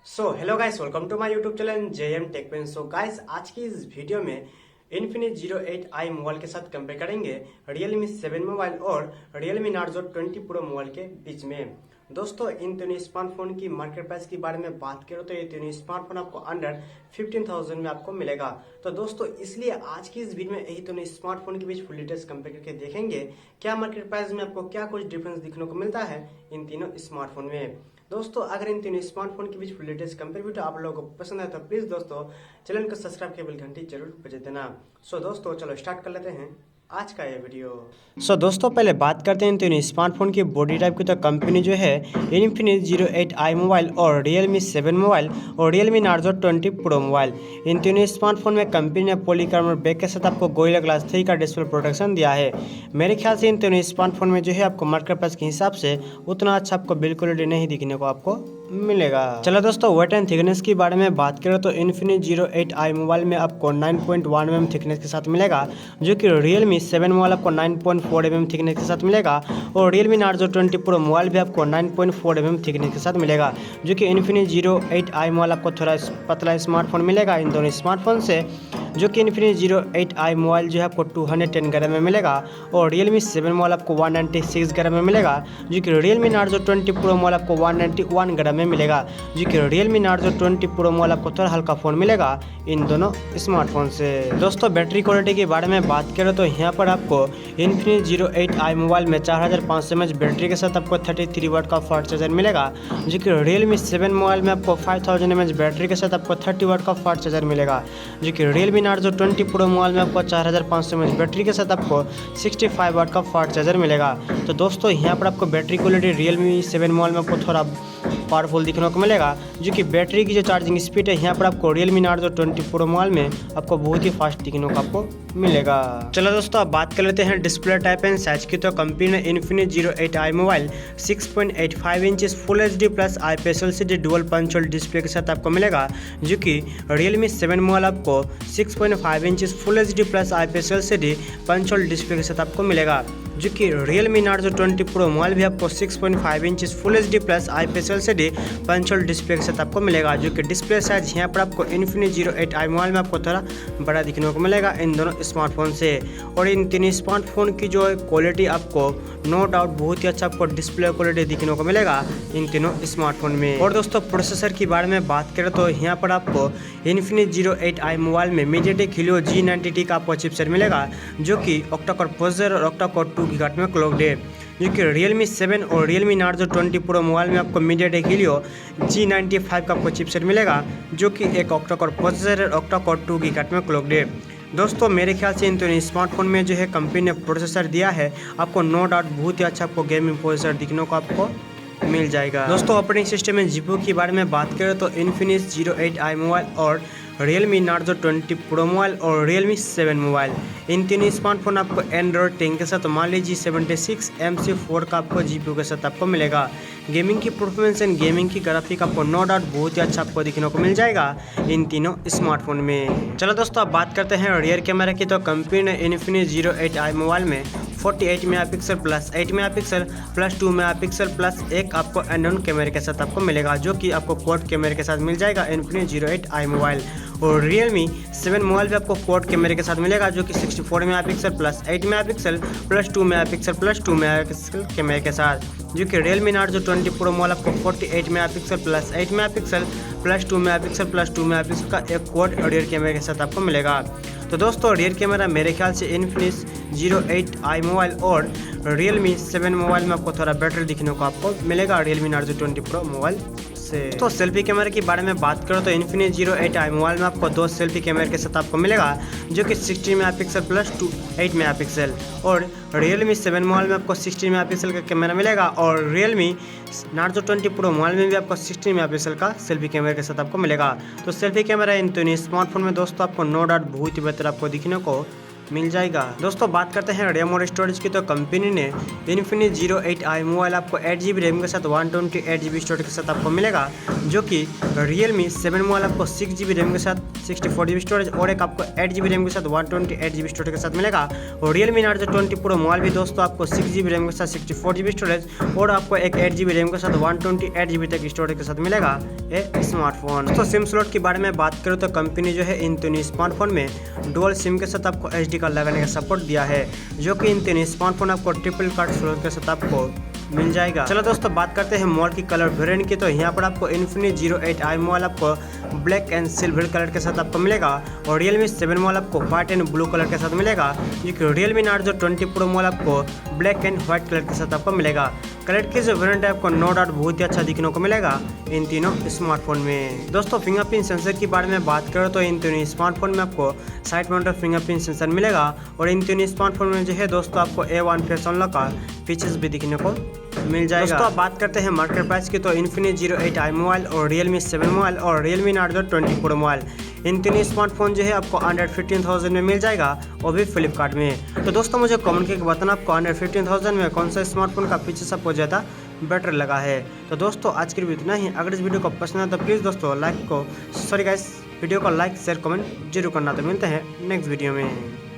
Hello guys, welcome to my YouTube channel JM Tech. So guys, आज की इस video में Infinix 08i मोबाइल के साथ कंपेयर करेंगे Realme 7 मोबाइल और Realme Narzo 20 Pro मोबाइल के बीच में। दोस्तों, इन तीनों स्मार्टफोन की मार्केट प्राइस के बारे में बात करें तो ये तीनों स्मार्टफोन आपको अंडर 15,000 में आपको मिलेगा। तो दोस्तों, इसलिए आज की इस वीडियो में यही तीनों स्मार्टफोन के बीच फुल डिटेल्स कंपेयर करके देखेंगे क्या मार्केट प्राइस में आपको क्या कुछ डिफरेंस दिखने को मिलता है इन तीनों स्मार्टफोन में। दोस्तों, अगर इन तीनों स्मार्टफोन के बीच फुल डिटेल्स कंपेयर वीडियो आप लोगों को पसंद है तो प्लीज दोस्तों चैनल को सब्सक्राइब के बेल घंटी जरूर बजा देना। दोस्तों, चलो स्टार्ट कर लेते हैं आज का ये वीडियो। दोस्तों, पहले बात करते हैं तीनों स्मार्टफोन की बॉडी टाइप की। तो कंपनी जो है Infinix 08i मोबाइल और Realme 7 मोबाइल और Realme Narzo 20 Pro मोबाइल, इन तीनों स्मार्टफोन में कंपनी ने पॉलीकार्बोनेट बैक के साथ आपको गोरिल्ला ग्लास 3 का डिस्प्ले प्रोटेक्शन दिया है। मेरे ख्याल से इन तीनों स्मार्टफोन में जो है आपको मार्केट प्राइस के हिसाब से उतना अच्छा आपको बिल्कुल नहीं दिखने को आपको मिलेगा। चलो दोस्तों, वेट एंड थिकनेस के बारे में बात करें तो Infinix 08i मोबाइल में आपको 9.1 mm थिकनेस के साथ मिलेगा, जो कि Realme 7 मोबाइल आपको 9.4 mm थिकनेस के साथ मिलेगा और Realme Narzo 20 Pro मोबाइल भी आपको 9.4 mm थिकनेस के साथ मिलेगा, जो कि Infinix 08i मोबाइल आपको थोड़ा पतला स्मार्टफोन मिलेगा इन दोनों स्मार्टफोन से, जो कि Infinix 08i मोबाइल जो है आपको 210 ग्राम में मिलेगा और Realme 7 मोबाइल आपको 196 ग्राम में मिलेगा, जो कि Realme Narzo 20 Pro मोबाइल आपको 191 ग्राम में मिलेगा, जो कि Realme Narzo 20 Pro मोबाइल आपको थोड़ा हल्का फ़ोन मिलेगा इन दोनों स्मार्टफोन से। दोस्तों, बैटरी क्वालिटी के बारे में बात करें तो यहाँ पर आपको Infinix 08i मोबाइल में 4500 mAh बैटरी के साथ आपको 33 वाट का फास्ट चार्जर मिलेगा, जो कि Realme 7 मोबाइल में आपको 5000 mAh बैटरी के साथ आपको 30 वाट का फास्ट चार्जर मिलेगा, जो कि Realme Narzo 20 Pro मोबाइल में आपको 4500 mAh बैटरी के साथ आपको 65 वाट का फास्ट चार्जर मिलेगा। तो दोस्तों, यहाँ पर आपको बैटरी क्वालिटी Realme 7 मोबाइल में आपको थोड़ा पावरफुल दिखने को मिलेगा, जो कि बैटरी की जो चार्जिंग स्पीड है यहाँ पर आपको Realme Narzo 20 Pro मोबाइल में आपको बहुत ही फास्ट दिखने को आपको मिलेगा। चलो दोस्तों, अब बात कर लेते हैं डिस्प्ले टाइप एंड साइज की। तो कंपनी ने Infinix 08i mobile 6.85 inches full HD plus IPS LCD dual punch hole display के साथ आपको मिलेगा, जो कि Realme 7 मोबाइल आपको 6.5 inches full HD plus IPS LCD punch hole display के साथ आपको मिलेगा, जो कि Realme Narzo 20 Pro मोबाइल भी आपको 6.5 inches full HD plus IPS LCD punch hole display के साथ आपको मिलेगा, जो कि डिस्प्ले साइज यहाँ पर आपको Infinix 08i मोबाइल में आपको थोड़ा बड़ा दिखने को मिलेगा इन दोनों स्मार्टफोन से। और इन तीन स्मार्टफोन की जो क्वालिटी आपको नो डाउट बहुत ही अच्छा आपको डिस्प्ले क्वालिटी दिखने को मिलेगा इन तीनों स्मार्टफोन में। और दोस्तों, प्रोसेसर के बारे में बात करें तो यहाँ पर आपको Infinix 08i मोबाइल में MediaTek Helio G90T का आपको चिपसेट मिलेगा, जो कि ऑक्टा-कोर प्रोसेसर और ऑक्टा-कोर 2 गीगाहर्ट्ज में क्लॉक्ड है, जो कि Realme 7 और Realme Narzo 20 Pro मोबाइल में आपको MediaTek Helio G95 का आपको चिपसेट मिलेगा, जो कि एक ऑक्टा-कोर प्रोसेसर और ऑक्टा-कोर 2 गीगाहर्ट्ज में क्लॉक्ड है। दोस्तों, मेरे ख्याल से इन दोनों स्मार्टफोन में जो है कंपनी ने प्रोसेसर दिया है आपको नो डाउट बहुत ही अच्छा आपको गेमिंग प्रोसेसर दिखने को आपको मिल जाएगा। दोस्तों, ऑपरेटिंग सिस्टम में जीपीयू के बारे में बात करें तो Infinix 08i मोबाइल और Realme Narzo 20 Pro मोबाइल और Realme 7 मोबाइल, इन तीनों स्मार्टफोन आपको Android 10 के साथ मान लीजिए 76MC4 का आपको जीपीयू के साथ आपको मिलेगा। गेमिंग की परफॉर्मेंस एंड गेमिंग की ग्राफिक आपको नो डाउट बहुत ही अच्छा आपको दिखने को मिल जाएगा इन तीनों स्मार्टफोन में। चलो दोस्तों, अब बात करते हैं रियर कैमरा की। तो कंपनी ने Infinix 08i मोबाइल में 48 megapixel plus 8 megapixel plus 2 megapixel plus एक आपको एंड कैमरे के साथ आपको मिलेगा, जो कि आपको क्वाड कैमरे के साथ मिल जाएगा Infinix 08i मोबाइल। और Realme 7 मोबाइल भी आपको क्वाड कैमरे के साथ मिलेगा, जो कि 64 megapixel plus 8 megapixel plus 2 megapixel plus 2 megapixel कैमरे के साथ, जो कि Realme Narzo 20 Pro मोबाइल आपको 48 megapixel plus 8 megapixel plus 2 megapixel plus 2 megapixel का एक क्वाड रियर कैमरे के साथ आपको मिलेगा। तो दोस्तों, रियर कैमरा मेरे ख्याल से Infinix 08i मोबाइल और Realme 7 मोबाइल में आपको थोड़ा बेटर दिखने को आपको मिलेगा Realme Narzo 20 Pro मोबाइल से। तो सेल्फी कैमरे के बारे में बात करो तो Infinix 08i मोबाइल में आपको दो सेल्फी कैमरे के साथ आपको मिलेगा, जो कि 60 मेगापिक्सल प्लस 8 मेगापिक्सल, और Realme 7 मोबाइल में आपको 60 मेगापिक्सल का कैमरा मिलेगा और Realme Narzo 20 Pro मोबाइल में भी आपको 60 मेगापिक्सल का सेल्फी कैमरे के साथ आपको मिलेगा। तो सेल्फी कैमरा इन दोनों स्मार्टफोन में दोस्तों आपको नो डाउट बहुत ही बेहतर आपको दिखने को मिल जाएगा। दोस्तों बात करते हैं रैम और स्टोरेज की, तो कंपनी ने Infinix 08i मोबाइल आपको 8GB रैम के साथ 128GB स्टोरेज के साथ आपको मिलेगा, जो कि Realme 7 मोबाइल आपको 6GB रैम के साथ 64GB स्टोरेज और एक आपको 8GB रैम के साथ 128GB स्टोरेज के साथ मिलेगा। और Realme Narzo 20 Pro मोबाइल भी दोस्तों आपको 6GB रैम के साथ 64GB स्टोरेज और आपको एक 8GB रैम के साथ 128GB तक स्टोरेज के साथ मिलेगा ये स्मार्टफोन। दोस्तों सिम स्लॉट के बारे में बात करूँ तो कंपनी जो है इन तीनों स्मार्टफोन में डुअल सिम के साथ आपको SD कार्ड लगाने का सपोर्ट दिया है, जो कि इन तीनों स्मार्टफोन आपको ट्रिपल कार्ड स्लॉट के साथ आपको मिल जाएगा। चलो दोस्तों बात करते हैं मोबाइल की कलर वेरिएंट की, तो यहाँ पर आपको Infinix 08i मोबाइल आपको ब्लैक एंड सिल्वर कलर के साथ आपको मिलेगा और Realme 7 मोबाइल आपको व्हाइट एंड ब्लू कलर के साथ मिलेगा, जो कि Realme Narzo 20 Pro मोबाइल आपको ब्लैक एंड व्हाइट कलर के साथ आपको मिलेगा। कलर की जो वेरिएंट है आपको नो डाउट बहुत ही अच्छा दिखने को मिलेगा इन तीनों स्मार्टफोन में। दोस्तों फिंगरप्रिंट सेंसर के बारे में बात करो तो इन तीनों स्मार्टफोन में आपको साइड माउंटेड फिंगरप्रिंट सेंसर मिलेगा और इन तीनों स्मार्टफोन में जो है दोस्तों आपको A1 फेस अनलॉक का फीचर्स भी दिखने को मिल जाएगा। दोस्तों अब बात करते हैं मार्केट प्राइस की, तो Infinix 08i मोबाइल और Realme 7 मोबाइल और Realme Narzo 20 Pro मोबाइल, इन तीनों स्मार्टफोन जो है आपको अंडर 15,000 में मिल जाएगा, वो भी फ्लिपकार्ट में। तो दोस्तों मुझे कमेंट करके बताना आपको अंडर 15,000 में कौन सा स्मार्टफोन का फीचर्स आपको ज़्यादा बेटर लगा है। तो दोस्तों आज के लिए इतना ही। अगर इस वीडियो को पसंद है तो प्लीज़ दोस्तों वीडियो को लाइक शेयर कमेंट जरूर करना। तो मिलते हैं नेक्स्ट वीडियो में।